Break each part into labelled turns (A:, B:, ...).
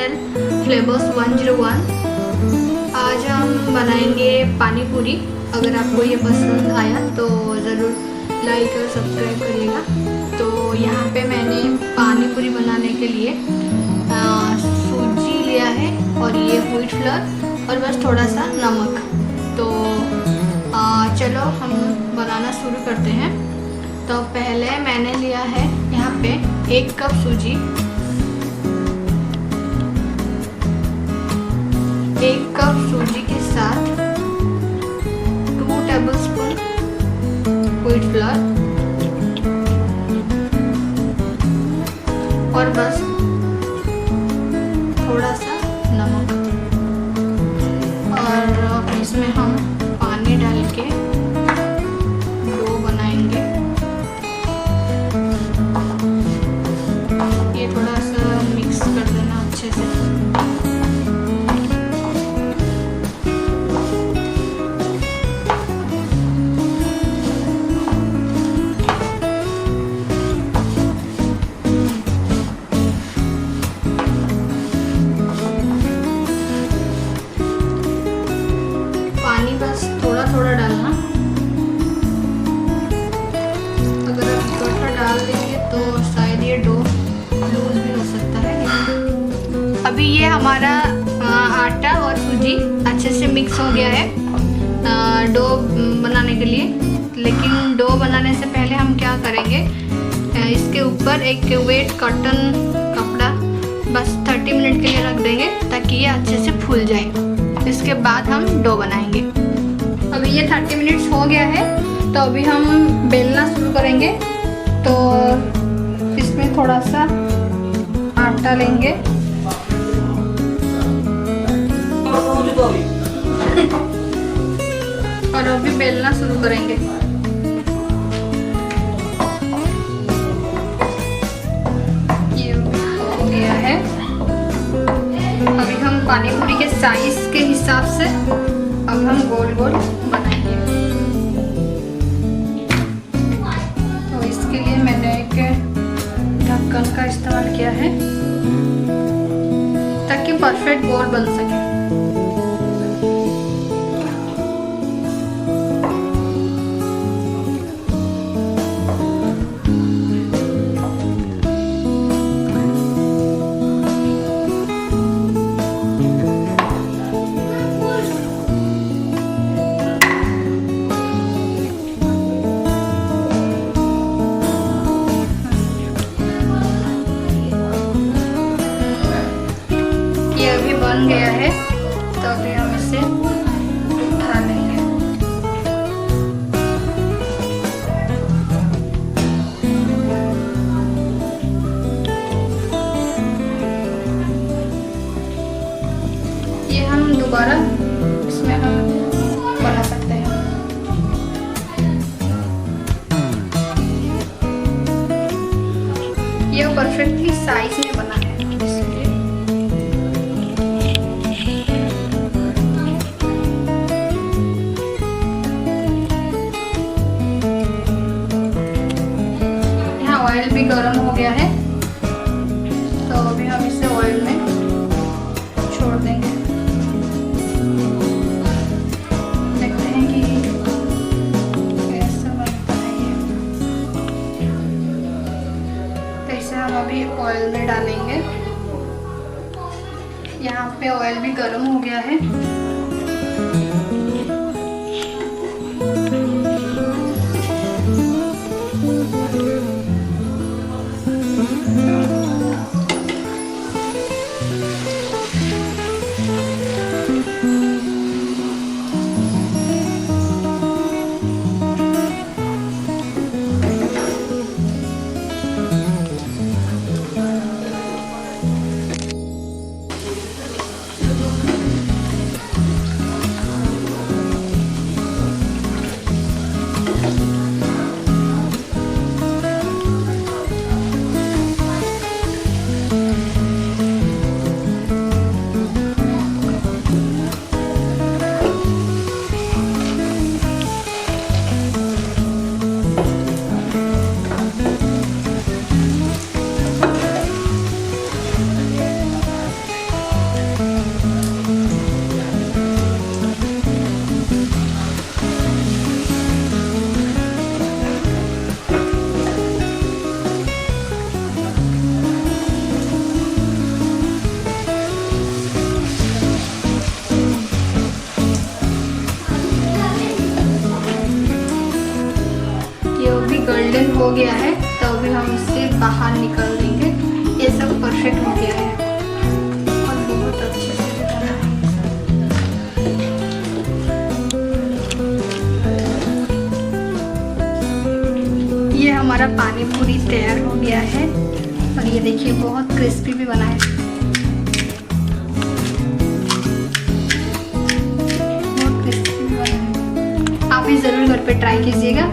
A: Channel flavours 101। आज हम बनाएंगे पानी पूरी। अगर आपको ये पसंद आया तो ज़रूर लाइक और सब्सक्राइब करिएगा। तो यहाँ पे मैंने पानी पूरी बनाने के लिए सूजी लिया है और ये व्हीट फ्लोर और बस थोड़ा सा नमक। तो चलो हम बनाना शुरू करते हैं। तो पहले मैंने लिया है यहाँ पे 1 कप सूजी, 1 कप सूजी के साथ 2 टेबलस्पून व्हीट फ्लोर और बस थोड़ा सा नमक। और इसमें हम पानी डाल के डो बनाएंगे। ये थोड़ा सा मिक्स कर देना अच्छे से। पानी बस थोड़ा थोड़ा डालना। अगर आप थोड़ा डाल देंगे तो शायद ये डो लूज भी हो सकता है। अभी ये हमारा आटा और सूजी अच्छे से मिक्स हो गया है डो बनाने के लिए। लेकिन डो बनाने से पहले हम क्या करेंगे, इसके ऊपर एक वेट कॉटन कपड़ा बस 30 मिनट के लिए रख देंगे ताकि ये अच्छे से फूल जाए। इसके बाद हम डो बनाएंगे। अभी ये 30 मिनट्स हो गया है तो अभी हम बेलना शुरू करेंगे। तो इसमें थोड़ा सा आटा लेंगे और अभी बेलना शुरू करेंगे। ये हो गया है। अभी हम पानी पूरी के साइज के हिसाब से अब हम गोल गोल बनाएंगे। तो इसके लिए मैंने एक ढक्कन का इस्तेमाल किया है ताकि परफेक्ट गोल बन सके। ये अभी बन गया है तो अभी हम इसे उठा लेंगे। ये हम दोबारा इसमें हम बना सकते हैं। ये परफेक्टली साइज में बना है इसलिए। ऑयल भी गर्म हो गया है तो अभी हम इसे ऑयल में छोड़ देंगे। देखते हैं कि कैसा बनता है ये। तो इसे हम अभी ऑयल में डालेंगे। यहाँ पे ऑयल भी गर्म हो गया है। गोल्डन हो गया है तो अभी हम इससे बाहर निकाल देंगे। ये सब परफेक्ट हो गया है और बहुत अच्छे से बना है। ये हमारा पानी पूरी तैयार हो गया है और ये देखिए बहुत क्रिस्पी भी बना है। बहुत क्रिस्पी भी बना है। आप भी ज़रूर घर पे ट्राई कीजिएगा।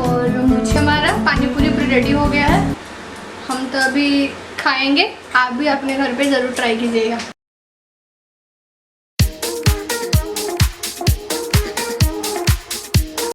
A: और मुझे हमारा पानी पूरी रेडी हो गया है, हम तो अभी खाएंगे। आप भी अपने घर पे ज़रूर ट्राई कीजिएगा।